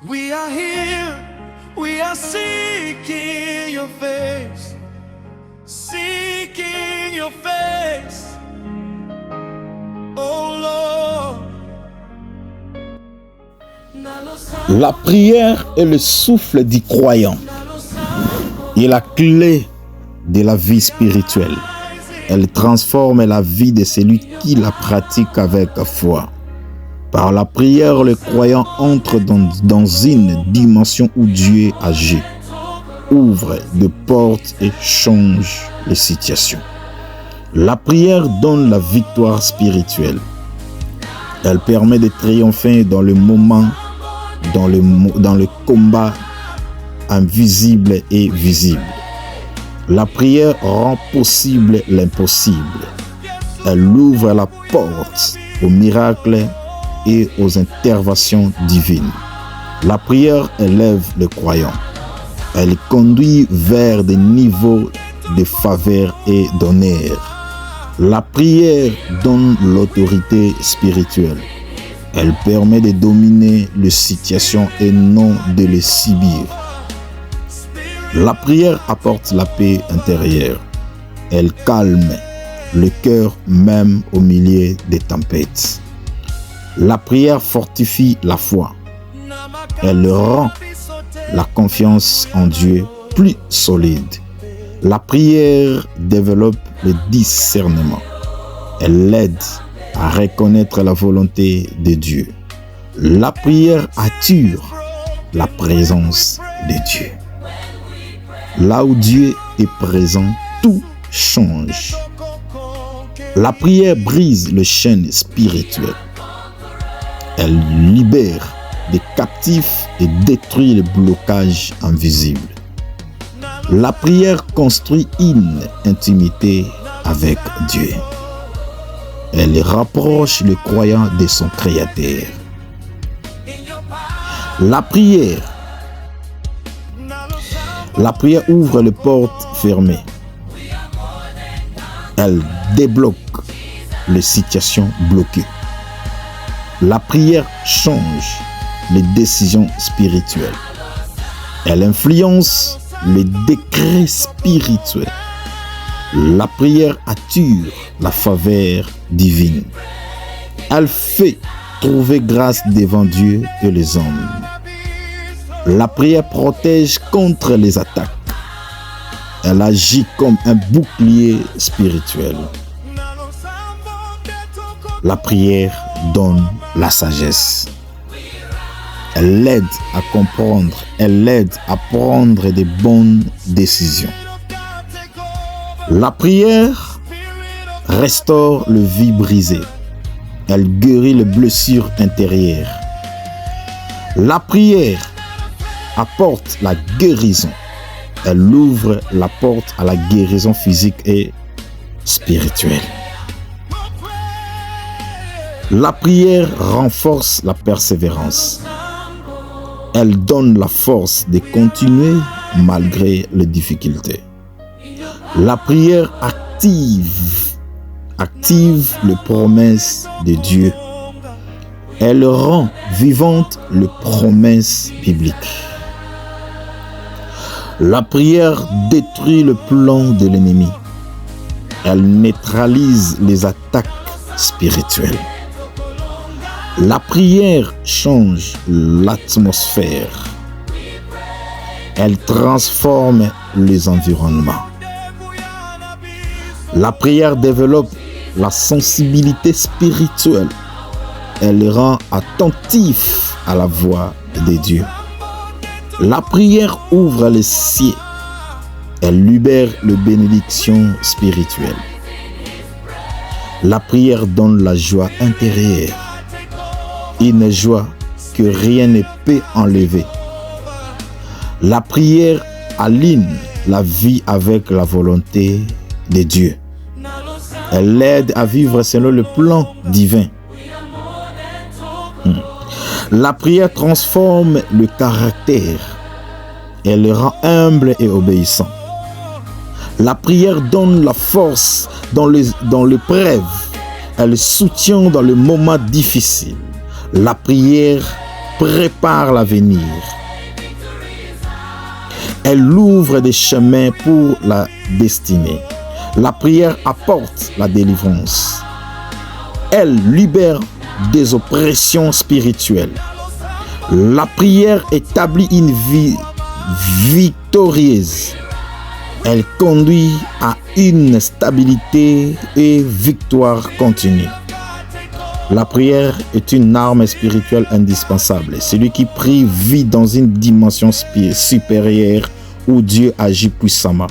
We are here, we are seeking your face, seeking your face, oh Lord. La prière est le souffle du croyant et la clé de la vie spirituelle. Elle transforme la vie de celui qui la pratique avec foi. Par la prière, le croyant entre dans une dimension où Dieu agit, ouvre des portes et change les situations. La prière donne la victoire spirituelle. Elle permet de triompher dans le moment, dans le combat invisible et visible. La prière rend possible l'impossible. Elle ouvre la porte aux miracles et aux interventions divines. La prière élève le croyant. Elle conduit vers des niveaux de faveur et d'honneur. La prière donne l'autorité spirituelle. Elle permet de dominer les situations et non de les subir. La prière apporte la paix intérieure. Elle calme le cœur même au milieu des tempêtes. La prière fortifie la foi. Elle rend la confiance en Dieu plus solide. La prière développe le discernement. Elle aide à reconnaître la volonté de Dieu. La prière attire la présence de Dieu. Là où Dieu est présent, tout change. La prière brise les chaînes spirituelles. Elle libère des captifs et détruit les blocages invisibles. La prière construit une intimité avec Dieu. Elle rapproche le croyant de son Créateur. La prière ouvre les portes fermées. Elle débloque les situations bloquées. La prière change les décisions spirituelles. Elle influence les décrets spirituels. La prière attire la faveur divine. Elle fait trouver grâce devant Dieu et les hommes. La prière protège contre les attaques. Elle agit comme un bouclier spirituel. La prière donne la sagesse. Elle aide à comprendre, elle aide à prendre de bonnes décisions. La prière restaure le vie brisé. Elle guérit les blessures intérieures. La prière apporte la guérison. Elle ouvre la porte à la guérison physique et spirituelle. La prière renforce la persévérance. Elle donne la force de continuer malgré les difficultés. La prière active les promesses de Dieu. Elle rend vivantes les promesses bibliques. La prière détruit le plan de l'ennemi. Elle neutralise les attaques spirituelles. La prière change l'atmosphère. Elle transforme les environnements. La prière développe la sensibilité spirituelle. Elle rend attentif à la voix de Dieu. La prière ouvre les cieux. Elle libère les bénédictions spirituelles. La prière donne la joie intérieure. Une joie que rien ne peut enlever. La prière aligne la vie avec la volonté de Dieu. Elle l'aide à vivre selon le plan divin. La prière transforme le caractère. Elle le rend humble et obéissant. La prière donne la force dans l'épreuve. Elle soutient dans les moments difficiles. La prière prépare l'avenir. Elle ouvre des chemins pour la destinée. La prière apporte la délivrance. Elle libère des oppressions spirituelles. La prière établit une vie victorieuse. Elle conduit à une stabilité et victoire continue. La prière est une arme spirituelle indispensable. Celui qui prie vit dans une dimension supérieure où Dieu agit puissamment.